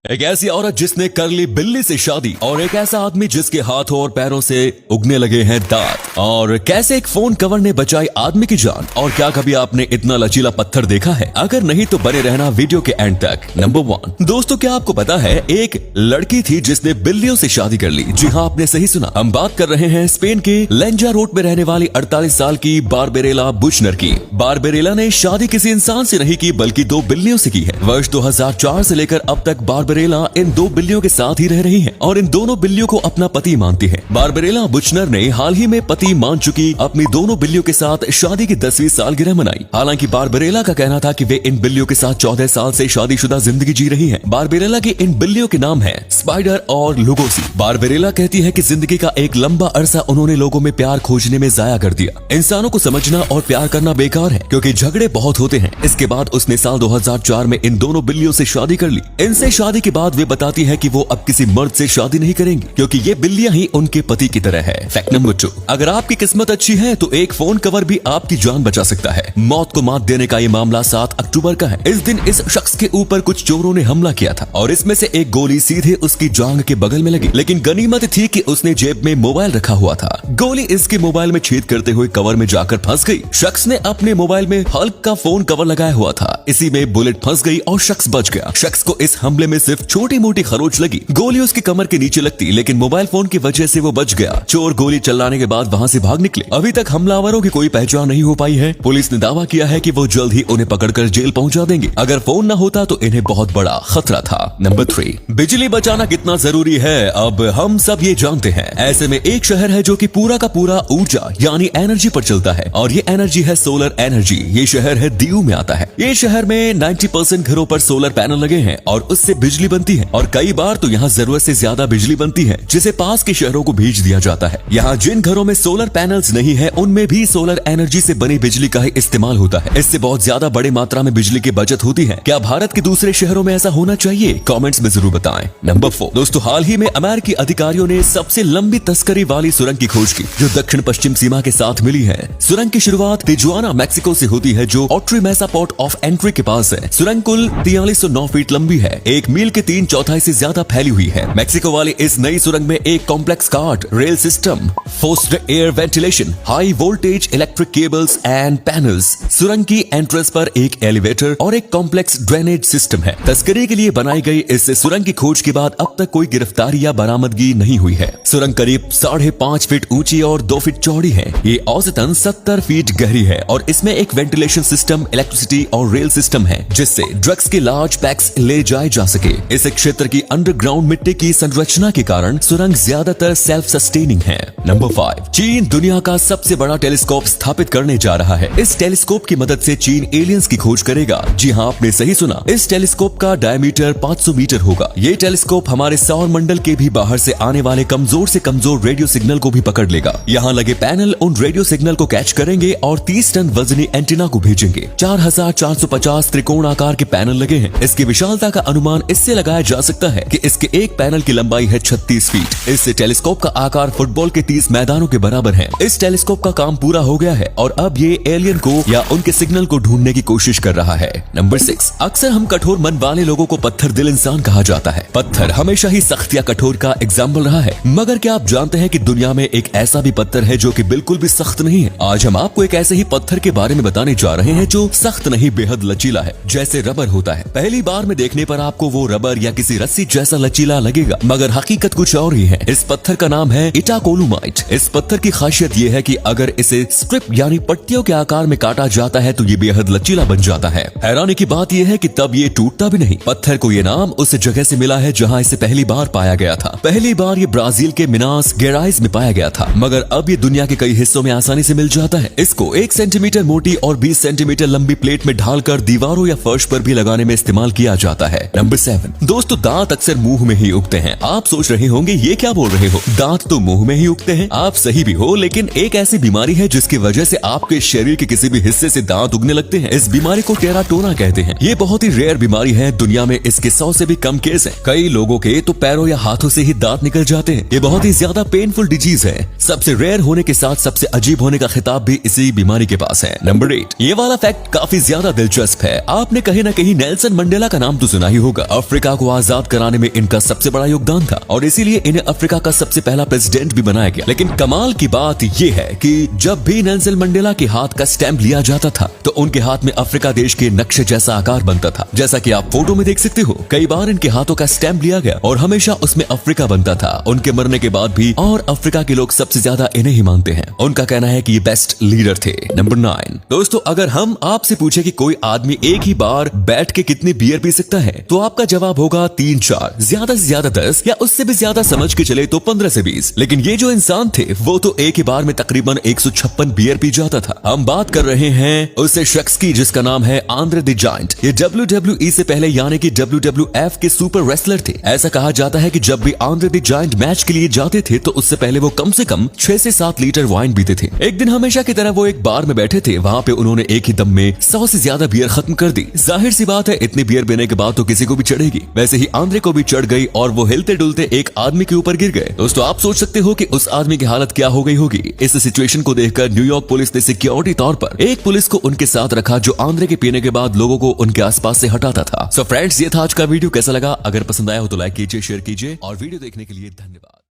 एक ऐसी औरत जिसने कर ली बिल्ली से शादी और एक ऐसा आदमी जिसके हाथों और पैरों से उगने लगे हैं दांत और कैसे एक फोन कवर ने बचाई आदमी की जान। और क्या कभी आपने इतना लचीला पत्थर देखा है? अगर नहीं तो बने रहना वीडियो के एंड तक। नंबर 1 दोस्तों, क्या आपको पता है एक लड़की थी जिसने बिल्लियों से शादी कर ली। जी हाँ, आपने सही सुना। हम बात कर रहे हैं स्पेन के लेंजा रोड में रहने वाली 48 साल की बारबेरेला बुचनर की। बारबेरेला ने शादी किसी इंसान से नहीं की बल्कि 2 बिल्लियों से की है। वर्ष 2004 से लेकर अब तक बारबेरेला इन 2 बिल्लियों के साथ ही रह रही है और इन दोनों बिल्लियों को अपना पति मानती है। बारबेरेला बुचनर ने हाल ही में पति मान चुकी अपनी दोनों बिल्लियों के साथ शादी की 10वीं सालगिरह मनाई। हालांकि बारबेरेला का कहना था कि वे इन बिल्लियों के साथ 14 साल से शादीशुदा जिंदगी जी रही है। बारबेरेला के इन बिल्लियों के नाम है स्पाइडर और लुगोसी। बारबेरेला कहती है कि जिंदगी का एक लंबा अरसा उन्होंने लोगों में प्यार खोजने में जाया कर दिया। इंसानों को समझना और प्यार करना बेकार है क्योंकि झगड़े बहुत होते हैं। इसके बाद उसने साल 2004 में इन दोनों बिल्लियों से शादी कर ली। इनसे शादी के बाद वे बताती है कि वो अब किसी मर्द से शादी नहीं करेंगी क्योंकि ये बिल्लियां ही उनके पति की तरह है। फैक्ट नंबर 2, अगर आपकी किस्मत अच्छी है तो एक फोन कवर भी आपकी जान बचा सकता है। मौत को मात देने का ये मामला 7 अक्टूबर का है। इस दिन इस शख्स के ऊपर कुछ चोरों ने हमला किया था और इसमें से एक गोली सीधे उसकी जांघ के बगल में लगी, लेकिन गनीमत थी कि उसने जेब में मोबाइल रखा हुआ था। गोली इसके मोबाइल में छेद करते हुए कवर में जाकर फंस गई। शख्स ने अपने मोबाइल में हल्क का फोन कवर लगाया हुआ था। इसी में बुलेट फंस गई और शख्स बच गया। शख्स को इस हमले में सिर्फ छोटी मोटी खरोच लगी। गोली उसकी कमर के नीचे लगती लेकिन मोबाइल फोन की वजह से वो बच गया। चोर गोली चलाने के बाद वहां से भाग निकले। अभी तक हमलावरों की कोई पहचान नहीं हो पाई है। पुलिस ने दावा किया है कि वो जल्द ही उन्हें पकड़कर जेल पहुंचा देंगे। अगर फोन न होता तो इन्हें बहुत बड़ा खतरा था। नंबर 3, बिजली बचाना कितना जरूरी है अब हम सब ये जानते हैं। ऐसे में एक शहर है जो कि पूरा का पूरा ऊर्जा यानी एनर्जी पर चलता है और ये एनर्जी है सोलर एनर्जी। ये शहर है दीव में आता है। ये शहर में 90% घरों पर सोलर पैनल लगे हैं और उससे बिजली बनती है और कई बार तो यहाँ जरूरत से ज्यादा बिजली बनती है जिसे पास के शहरों को भेज दिया जाता है। यहाँ जिन घरों में सोलर पैनल्स नहीं है उनमें भी सोलर एनर्जी से बनी बिजली का ही इस्तेमाल होता है। इससे बहुत ज्यादा बड़ी मात्रा में बिजली की बचत होती है। क्या भारत के दूसरे शहरों में ऐसा होना चाहिए? कमेंट्स में जरूर बताएं। नंबर 4 दोस्तों, हाल ही में अमेरिकी अधिकारियों ने सबसे लंबी तस्करी वाली सुरंग की खोज की जो दक्षिण पश्चिम सीमा के साथ मिली है। सुरंग की शुरुआत तिजुआना मैक्सिको से होती है जो ऑट्रीमेसा पोर्ट ऑफ एंट्री के पास है। सुरंग कुल 4309 फीट लंबी है। 1 मील के 3/4 से ज्यादा फैली हुई है। मैक्सिको वाली इस नई सुरंग में एक complex cart rail system, forced air ventilation, high voltage electric cables and panels, सुरंग की एंट्रेंस पर एक एलिवेटर और एक कॉम्प्लेक्स ड्रेनेज सिस्टम है। तस्करी के लिए बनाई गई इस सुरंग की खोज के बाद अब तक कोई गिरफ्तारी या बरामदगी नहीं हुई है। सुरंग करीब 5.5 फीट ऊंची और 2 फीट चौड़ी है। ये औसतन 70 फीट गहरी है और इसमें एक वेंटिलेशन सिस्टम, इलेक्ट्रिसिटी और रेल सिस्टम है जिससे ड्रग्स के लार्ज पैक्स ले जाए जा सके। इस क्षेत्र की अंडरग्राउंड मिट्टी की संरचना के कारण सुरंग ज्यादातर सेल्फ सस्टेनिंग है। नंबर 5, चीन दुनिया का सबसे बड़ा टेलीस्कोप स्थापित करने जा रहा है। इस टेलीस्कोप की मदद से चीन एलियंस की खोज करेगा। जी हाँ, आपने सही सुना। इस टेलीस्कोप का डायमीटर 500 मीटर होगा। ये टेलीस्कोप हमारे सौर मंडल के भी बाहर से आने वाले कमजोर से कमजोर रेडियो सिग्नल को भी पकड़ लेगा। यहाँ लगे पैनल उन रेडियो सिग्नल को कैच करेंगे और 30 टन वजनी एंटीना को भेजेंगे। 4450 त्रिकोण आकार के पैनल लगे हैं। इसकी विशालता का अनुमान इससे लगाया जा सकता है कि इसके एक पैनल की लंबाई है 36 फीट। इस टेलीस्कोप का आकार फुटबॉल के 30 मैदानों के बराबर है। इस टेलीस्कोप का काम पूरा हो गया है और अब ये एलियन को या उनके सिग्नल को ढूंढने की कोशिश कर रहा है। नंबर 6, अक्सर हम कठोर मन वाले लोगों को पत्थर दिल इंसान कहा जाता है। पत्थर हमेशा ही सख्त या कठोर का एग्जाम्पल रहा है, मगर क्या आप जानते हैं कि दुनिया में एक ऐसा भी पत्थर है जो कि बिल्कुल भी सख्त नहीं है? आज हम आपको एक ऐसे ही पत्थर के बारे में बताने जा रहे हैं जो सख्त नहीं बेहद लचीला है, जैसे रबर होता है। पहली बार में देखने पर आपको वो रबर या किसी रस्सी जैसा लचीला लगेगा, मगर हकीकत कुछ और ही है। इस पत्थर का नाम है इटाकोलुमाइट। इस पत्थर की खासियत ये है कि अगर इसे स्ट्रिप यानी पट्टियों के आकार में काटा जाता है तो ये बेहद लचीला बन जाता है। हैरानी की बात यह है कि तब ये टूटता भी नहीं। पत्थर को ये नाम उस जगह से मिला है जहां इसे पहली बार पाया गया था। पहली बार ये ब्राजील के मिनास गेराइज में पाया गया था, मगर अब ये दुनिया के कई हिस्सों में आसानी से मिल जाता है। इसको 1 सेंटीमीटर मोटी और 20 सेंटीमीटर लंबी प्लेट में ढालकर दीवारों या फर्श पर भी लगाने में इस्तेमाल किया जाता है। नंबर 7 दोस्तों, दांत अक्सर मुंह में ही उगते हैं। आप सोच रहे होंगे ये क्या बोल रहे हो, दांत तो मुंह में ही उगते हैं। आप सही भी हो, लेकिन एक ऐसी बीमारी है जिसकी वजह से आपके शरीर के किसी भी हिस्से से दांत उगने लगते हैं। इस बीमारी को टेराटोना कहते हैं। ये बहुत ही रेयर बीमारी है। दुनिया में इसके 100 से भी कम केस हैं। कई लोगों के तो पैरों या हाथों से ही दांत निकल जाते हैं। ये बहुत ही ज्यादा पेनफुल डिजीज है। सबसे रेयर होने के साथ सबसे अजीब होने का खिताब भी इसी बीमारी के पास है। नंबर 8, ये वाला फैक्ट काफी ज्यादा दिलचस्प है। आपने कहीं ना कहीं नेल्सन मंडेला का नाम तो सुना ही होगा। अफ्रीका को आजाद कराने में इनका सबसे बड़ा योगदान था और इसीलिए इन्हें अफ्रीका का सबसे पहला प्रेसिडेंट भी बनाया गया। लेकिन कमाल की बात यह है कि जब भी नेल्सन मंडेला के हाथ का स्टैंप लिया जाता था तो उनके हाथ में अफ्रीका देश के नक्शे जैसा आकार बनता था। जैसा कि आप फोटो में देख सकते हो, कई बार इनके हाथों का स्टैंप लिया गया और हमेशा उसमें अफ्रीका बनता था। उनके मरने के बाद भी और अफ्रीका के लोग सबसे ज्यादा इन्हें ही मानते हैं। उनका कहना है कि ये बेस्ट लीडर थे। नंबर 9 दोस्तों, अगर हम आपसे पूछे कि कोई आदमी एक ही बार बैठ के कितनी बियर पी सकता है तो आपका जवाब होगा 3-4, ज्यादा से ज्यादा 10 या उससे भी ज्यादा समझ के चले तो 15 से 20। लेकिन ये जो इंसान थे वो तो एक ही बार में तकरीबन 156 बियर पी जाता था। हम बात कर रहे हैं उस शख्स की जिसका नाम है आंद्रे द जायंट। ये WWE से पहले यानी कि WWF के सुपर रेसलर थे। ऐसा कहा जाता है कि जब भी आंद्रे द जायंट मैच के लिए जाते थे तो उससे पहले वो कम से कम 6 से 7 लीटर वाइन पीते थे। एक दिन हमेशा की तरह वो एक बार में बैठे थे। वहाँ पे उन्होंने एक ही दम में 100 से ज्यादा बियर खत्म कर दी। जाहिर सी बात है, इतनी बियर पीने के बाद तो किसी को भी चढ़ेगी। वैसे ही आंद्रे को भी चढ़ गई और वो हिलते डुलते एक आदमी के ऊपर गिर गए। दोस्तों, आप सोच सकते हो कि उस आदमी की हालत क्या हो गई होगी। इस सिचुएशन को देखकर न्यूयॉर्क पुलिस ने सिक्योरिटी तौर पर एक पुलिस को उनके साथ रखा जो आंद्रे के पीने के बाद लोगों को उनके आसपास से हटाता था। सो फ्रेंड्स, ये था आज का वीडियो। कैसा लगा? अगर पसंद आया हो तो लाइक कीजिए, शेयर कीजिए और वीडियो देखने के लिए धन्यवाद।